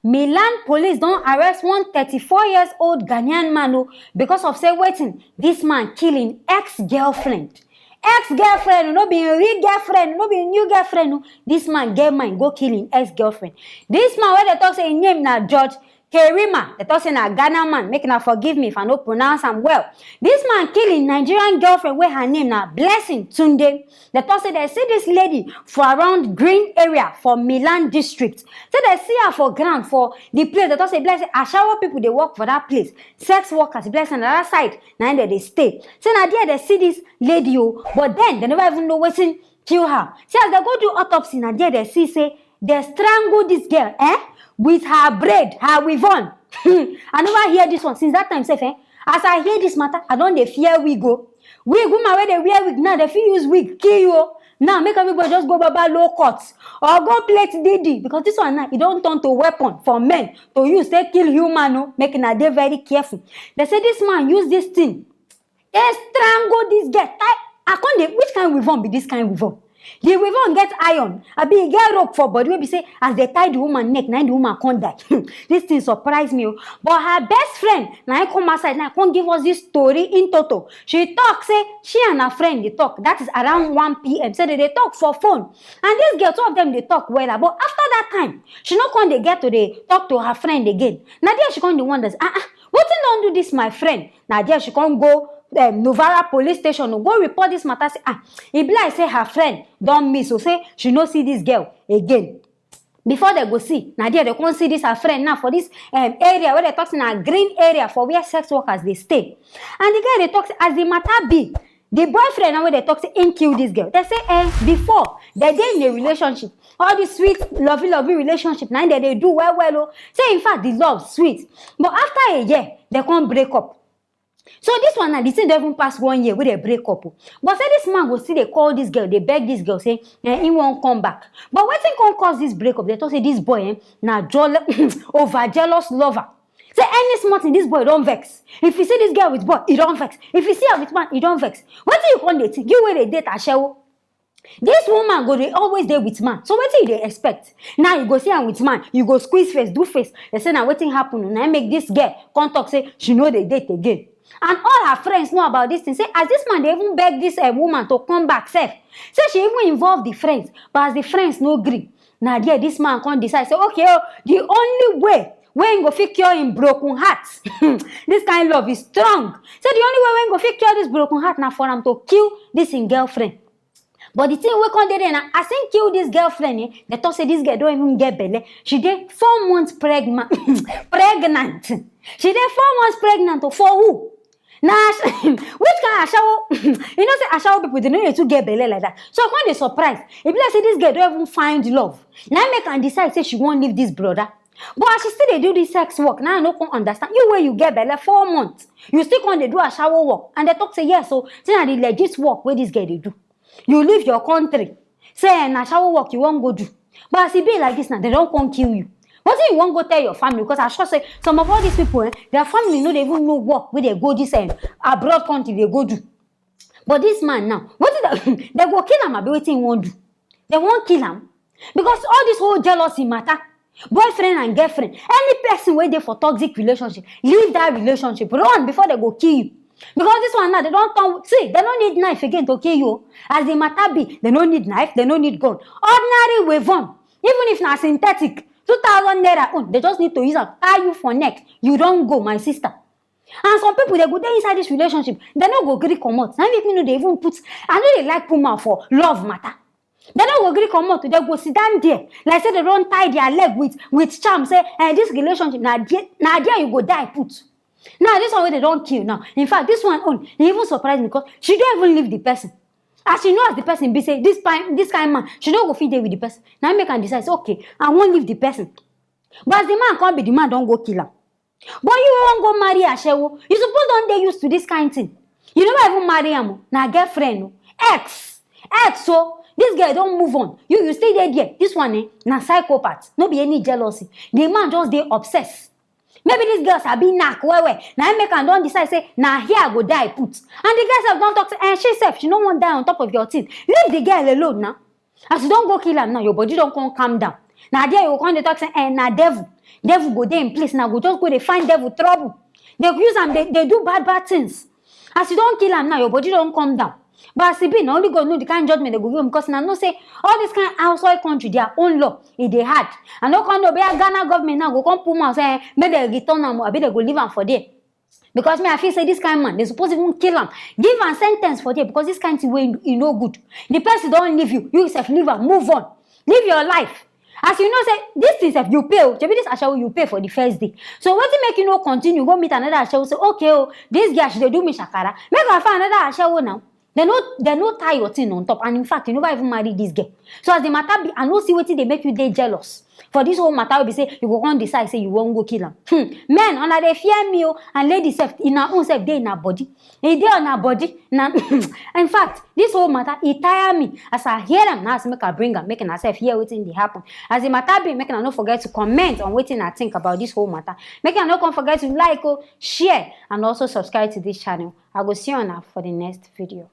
Milan police don't arrest one 34-years-old Ghanaian man because of say waiting. This man killing ex-girlfriend. Ex-girlfriend, no be real girlfriend, no be new girlfriend. This man get mine, go killing ex-girlfriend. This man where they talk say him name na George Kerima, they talk say na Ghana man. Make na forgive me if I no pronounce am well. This man killing Nigerian girlfriend where her name na Blessing Tunde. They talk say they see this lady for around Green area for Milan district. So they see her for ground for the place. They talk say Blessing, Ashawo people they work for that place. Sex workers, Blessing on the other side. Now they stay. So now there they see this lady, but then they never even know what's in kill her. See as they go do autopsy, now there they see say they strangle this girl, with her braid, her weave on. I never hear this one since that time. As I hear this matter, I don't fear wig go. Wig, woman where they wear wig now, they feel use wig kill you. Now make everybody just go baba low cuts or go plate DD because this one now it don't turn to weapon for men to use. They kill human, no, making a day very careful. They say this man use this thing. They strangle this girl. I can't. Which kind of weave on be this kind of weave on? The weave on get iron. I be get rope for body. Maybe say as they tie the woman neck, now the woman can't die. This thing surprised me. But her best friend, now I come outside, now can't give us this story in total. She talk, say she and her friend they talk. That is around 1 p.m. So they talk for phone. And this girl, two of them they talk well. But after that time, she not come they get to the talk to her friend again. Now there she come the wonders. What don't do this, my friend? Now there she can't go. Novara police station go report this matter. Say e be like say her friend don't miss, so say she no see this girl again. Before they go see, now there they can't see this her friend now for this area where they talk in a green area for where sex workers they stay. And the guy they talk as the matter be, the boyfriend now where they talk say him kill this girl. They say before they in a relationship, all this sweet lovey relationship now they do well. Say in fact the love sweet, but after a year they can't break up. So this one now, the thing don't even pass 1 year with a break up. But say this man go see they call this girl, they beg this girl, say he won't come back. But what thing can cause this breakup? They talk say this boy now over jealous lover. Say any smart in this boy don't vex. If you see this girl with boy, he don't vex. If you see her with man, he don't vex. What do you call it? You where they date a show. This woman go they always there with man. So what do they expect? Now you go see her with man, you go squeeze face, do face. They say now what thing happen? Now make this girl come talk say she know they date again. And all her friends know about this thing. Say, as this man, they even beg this woman to come back safe. Say, she even involved the friends. But as the friends no agree. Now, there, this man can't decide. Say, okay, the only way when go fit cure in broken hearts, this kind of love is strong. Say, the only way when go fit cure this broken heart now for him to kill this in girlfriend. But the thing we can't do then, I think kill this girlfriend. They thought say this girl don't even get belly. She did 4 months pregnant. She did 4 months pregnant. For who? Now, which kind of Ashawo? You know, say Ashawo people, they know you to get belly like that. So when they surprised, if let's say this girl don't even find love, now make her decide say she won't leave this brother. But as she still they do this sex work, now I no can understand. You where you get belly 4 months, you still can't they do a shower work, and they talk say yes. So now the legit work where this girl they do. You leave your country, say na shower work you won't go do. But as it be like this now, they don't come kill you. What do you want to go tell your family? Because I sure say some of all these people, their family know they even know work where they go this abroad country they go do. But this man now, what is that? They go kill him. I be waiting won't do. They won't kill him because all this whole jealousy matter. Boyfriend and girlfriend, any person where they for toxic relationship, leave that relationship, run before they go kill you. Because this one now, they don't come, see, they don't need knife again to kill you. As the matter be, they don't need knife, they don't need gun. Ordinary weapon, even if not synthetic, 2,000 naira, they just need to use a tie you for neck. You don't go, my sister. And some people, they go there inside this relationship, they don't go agree come out. Now make me know they even put, I know they like Puma for love matter. They don't go agree come out, they go sit down there. Like say they don't tie their leg with charm, say, this relationship, now there you go die put. Now, this one where they don't kill now. In fact, this one, he even surprised me because she don't even leave the person. As she knows the person, be say, this kind of man, she don't go feed there with the person. Now, make her decide, okay, I won't leave the person. But as the man can't be, the man don't go kill her. But you won't go marry Ashewo. You suppose don't they used to this kind of thing. You never even marry him. Now, girlfriend, ex, so this girl don't move on. You stay there. This one, na psychopath. No be any jealousy. The man just they obsessed. Maybe these girls have been knack where. Now I make her don't decide say, now here I go die put. And the girls have don't talk say, and she said she don't want die on top of your teeth. Leave the girl alone now. As you don't go kill her now, your body don't come calm down. Now there you come to talk say, na devil go there in place. Now go just go they find devil trouble. They use them, they do bad things. As you don't kill them now, your body don't come down. But as it be, now only God know the kind of judgment they go give them, because now no say all this kind of outside country, their own law, if they had. And no kind of Ghana government now go come pull them and say, maybe they return them, or maybe they go leave them for there. Because me, I feel say this kind of man, they supposed to even kill him. Give him sentence for there, because this kind of way you no good. The person don't leave you, you yourself leave him, move on. Live your life. As you know, say this things if you pay, maybe this ashawo you pay for the first day. So what to make you know continue, go meet another ashawo, say, okay, oh, this guy should do me shakara. Make her find another ashawo now. They no tie your thing on top. And in fact, you never even marry this girl. So as the matter be, I no see what they make you they jealous. For this whole matter will be say you go on decide say you won't go kill him. Men under they fear me and ladies self in our own self they in our body. They on our body. Now in fact, this whole matter it tire me. As I hear them now, make I bring them, making myself hear what they happen. As the matter be, making I not forget to comment on what I think about this whole matter. Making I not forget to like, share, and also subscribe to this channel. I will see you now for the next video.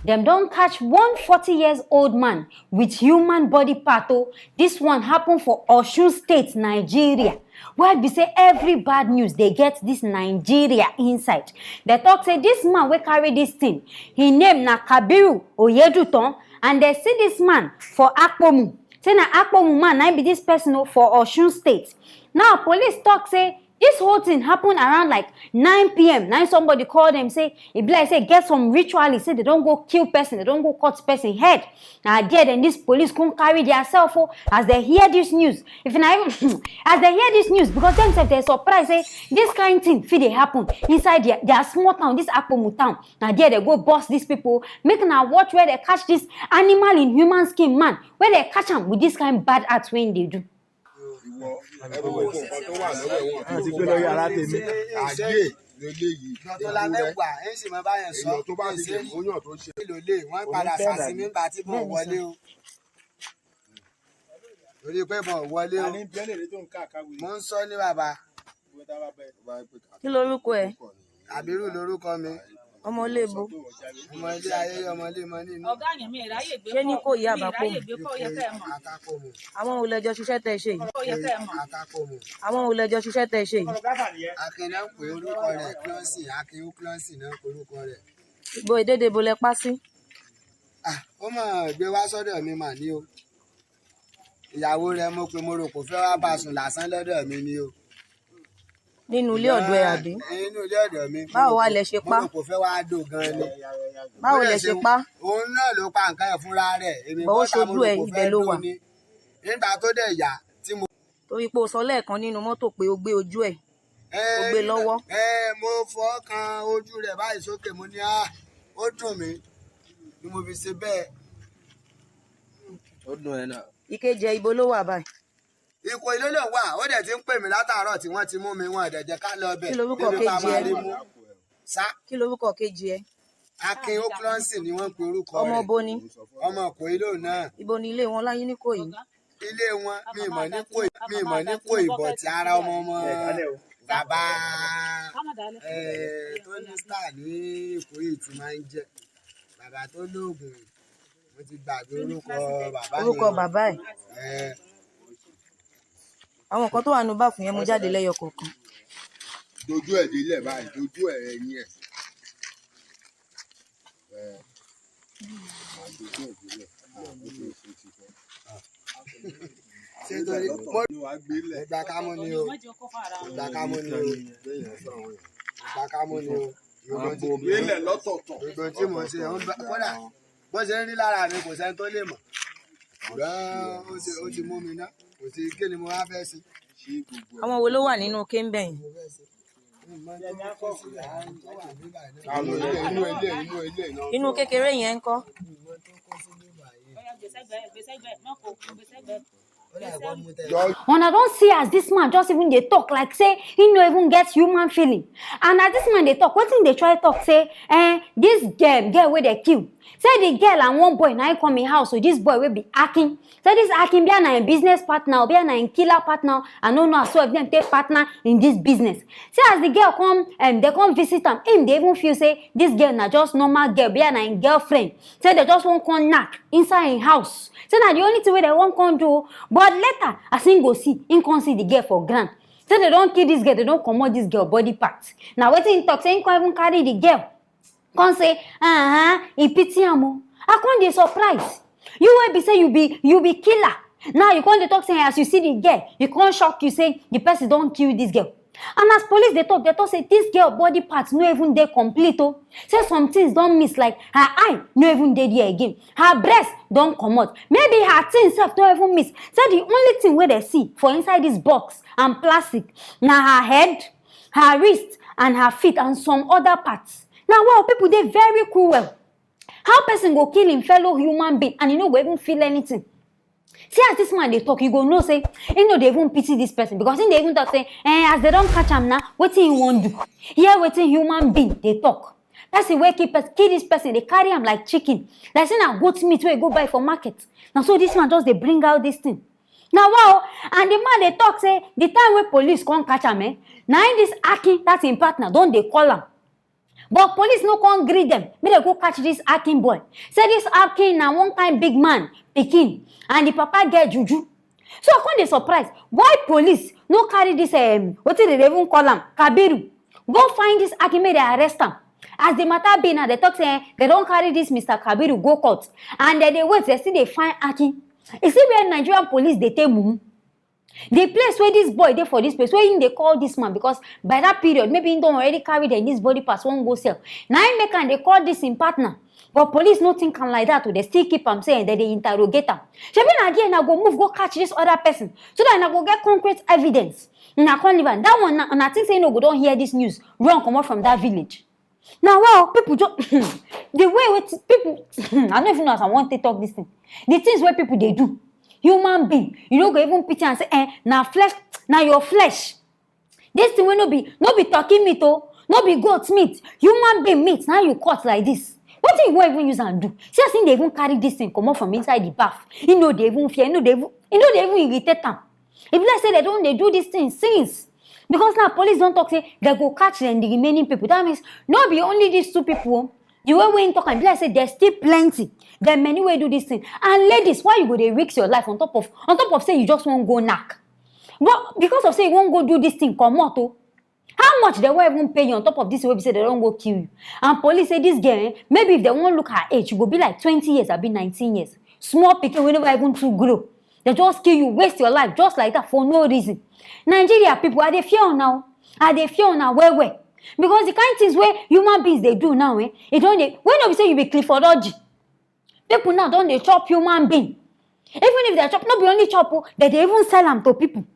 Them don't catch 140-year-old man with human body part. This one happened for Osun State, Nigeria. Why be say every bad news they get this Nigeria inside. They talk say this man will carry this thing. He named na Kabiru Oyeduton, and they see this man for Akpomu. Say na Akpomu man, I be this person for Osun State. Now police talk say this whole thing happened around like 9 p.m. Now somebody called them, say, it be like, say, get some ritualists, say they don't go kill person, they don't go cut person head. Now there, then this police can't carry their cell phone as they hear this news. If not even, as they hear this news, because themselves they're surprised, say, this kind of thing, they happen inside their small town, this Akpomu town. Now there, they go boss these people, making a watch where they catch this animal in human skin, man, where they catch them with this kind of bad acts when they do. Kí lorúkọ ẹ? Àbírù lorúkọ mi. Ọmọ ilé bo. Ọmọ ilé ayé, ọmọ ilé mọ nínú. Ṣé ní kò yí àbápò? Àkàkòmù. Àwọn olẹ́jọ́ ṣiṣẹ́ tẹ́ ṣe yìí. Àkàkòmù. Àwọn olẹ́jọ́ ṣiṣẹ́ tẹ́ ṣe yìí. Akin náà pé orúkọ rẹ̀ Clọ́nsì, Akin Clọ́nsì náà pé orúkọ rẹ̀. Ibo ìdédé bo lẹ pa sí? Ó mọ̀ gbé wá sọ́dọ̀ mi mà ní o. Ìyàwó rẹ̀ mo pé mo rò kò fẹ́ wá bá sùn lásán lọ́dọ̀ mi ni o. Nínú ilé ọ̀dọ̀ ẹ àbí? Nínú ilé ọ̀dọ̀ mi. Báwo wá lẹ ṣe pa? Mo rò kò fẹ́ wá dò gan ni. Báwo lẹ ṣe pa? Òun náà ló pa nǹkan ẹ̀ fúnra rẹ̀. Èmi Bọ́wọ́ ṣojú ẹ ibẹ̀ ló wà. Nígbà tó dẹ̀ yà tí mo. Torí pé o sọ lẹ́ẹ̀kan nínú mọ́tò pé o gbé ojú ẹ̀. O gbé lọ́wọ́. Mo fọ́ kan ojú rẹ̀ báyìí sókè mo ní ó dùn mí ni mo fi ṣe bẹ́ẹ̀. Ó dùn ẹ náà. Ìkejì ẹ ibo ló wà báyìí? Ipò ilé ló wà, ó dẹ̀ ti ń pè mí látàárọ̀ tí wọ́n ti mú mi wọn ẹ̀dẹ̀ jẹ́ ká lọ bẹ̀. Kí lorúkọ kejì ẹ? Kí lorúkọ kejì ẹ? Akin Clọ́nsì ni wọ́n pe orúkọ rẹ̀. Ọmọ bo ni? Ọmọ Ìkòyí lòun náà. Ibo ni ilé wọn láyé ní Ìkòyí? Ilé wọn mi mọ̀ ní Ìkòyí bọ̀ tí ara ọmọ bàbá tó ní star ní Ìkòyí tí máa ń jẹ́. Bàbá tó lóògùn, mo ti gbàgbé orúkọ bàbá yẹn. Orúkọ bàbá ẹ̀? Àwọn nǹkan tó wà nínú báàfù yẹn mú jáde lẹ́yọ kọ̀ọ̀kan. Dojú ẹ̀ délẹ̀ báyìí, dojú ẹ̀ ẹ̀yìn ẹ̀. Ṣé torí ìgbà kámú ni o? Ìgbà kámú ni o? Ìgbà kámú ni o? Ìgbélẹ̀ lọ́tọ̀ọ̀tọ̀. Gbogbo tí mo ṣe kódà bó ṣe ń rí lára mi kò sẹ́ni tó lè mọ̀. Ṣùgbọ́n ó ti mú mi ná. Kò sí kí ni mo wá fẹ́ sí. Àwọn wo ló wà nínú kéńbẹ̀ yìí? Inú kékeré yẹn ń kọ́? When I don't see as this man just even they talk like say he no even gets human feeling. And as this man they talk, what thing they try talk say, this girl where they kill. Say the girl and one boy now come in house, so this boy will be acting. Say this acting be a business partner, be a killer partner. I don't know so if them take partner in this business. Say as the girl come they come visit them, they even feel say this girl na just normal girl, be a girlfriend. Say they just won't come knock inside in house. Say that the only thing where they won't come do, but later as him go see, him come see the girl for grand. Say they don't kill this girl, they don't comot this girl body parts. Now what him talk, say him can't even carry the girl. Come say, he pity am. I can't dey surprise. You will be say you be killer. Now you can't talk say as you see the girl, you can't shock you say the person don't kill this girl. And as police they talk say this girl body parts no even dey complete oh. Say some things don't miss like her eye no even dey there again. Her breast don't come out. Maybe her things self don't even miss. Say the only thing where they see for inside this box and plastic now her head, her wrist and her feet and some other parts. Now, wow, people, they're very cruel. How person go kill him fellow human being and you know, go even feel anything? See, as this man they talk, you go know, say, you know, they even pity this person because they even talk, say, as they don't catch him now, what he won't do? Here, what human being they talk. That's the way kill this person, they carry him like chicken. Like saying a goat meat where you go buy for market. Now, so this man just they bring out this thing. Now, wow, and the man they talk, say, the time where police can't catch him, now in this Aki, that's in partner, don't they call him? But police no can't greet them. May they go catch this Akin boy. Say this Akin na one kind big man, Pekin, and the papa get juju. So I can't be surprised. Why police no carry this what did they even call him? Kabiru. Go find this Akin, may they arrest him. As the matter be now, they talk say they don't carry this Mr. Kabiru go court. And then they wait, they see they find Akin. You see where Nigerian police they take mumu. The place where this boy dey for this place, where they call this man because by that period, maybe he don't already carry them this body pass won't go sell. Now he make and they call this in partner. But police no think like that, they still keep him saying that they interrogate him. She mean again, I go move, go catch this other person. So that I go get concrete evidence. Now can't even that one and I think say no go don't hear this news. Run come out from that village. Now wow, people just the way people I don't even know as I want to talk this thing. The things where people they do. Human being, you don't go even pity and say, now flesh, now your flesh. This thing will not be talking meat, oh, not be goat meat, human being meat. Now you cut like this. What do you even use and do? See, I think they even carry this thing come out from inside the bath. You know they even fear, you know they even irritate them. If let's say they do this thing since. Because now police don't talk, say they go catch them, the remaining people. That means not be only these two people. The way we talk and like say there's still plenty. There are many ways do this thing. And ladies, why you go they risk your life on top of say you just won't go knock? But because of say you won't go do this thing, come out oh. How much they will even pay you on top of this way say they don't go kill you? And police say this girl, maybe if they won't look her age, you go be like 20 years, I'll be 19 years. Small people will never even to grow. They just kill you, waste your life just like that for no reason. Nigeria people, are they fear now? Are they fear now? Where? Because the kind of things where human beings they do now, it don't they, when you say you be Clifford Orji, people now don't they chop human being. Even if they chop, not be only chop, that they even sell them to people.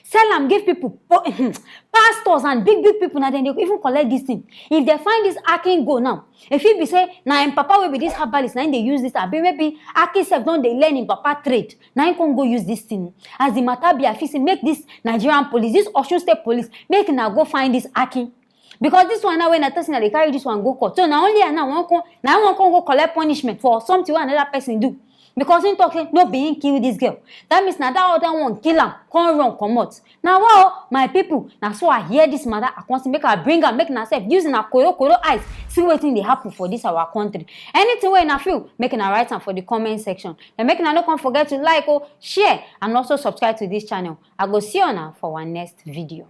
Sell them, give people, pastors and big people, now then they even collect this thing. If they find this Akin go now, if you be say, now in Papa will be this herbalist, now they use this, maybe Akin self don't they learn in Papa trade, now you can go use this thing. As the matter be, I feel say, make this Nigerian police, this Osun State police, make now go find this Akin. Because this one now when I tell they carry this one go court. So now only now one can go collect punishment for something what another person do. Because in talking no being kill this girl. That means now that other one kill him, come run, come out. Now wow, my people, now so I hear this matter, I want to make her bring her, make herself using her koro eyes, see what thing they happen for this our country. Anything where I feel, making a write down for the comment section. And making no don't forget to like or share and also subscribe to this channel. I go see you now for our next video.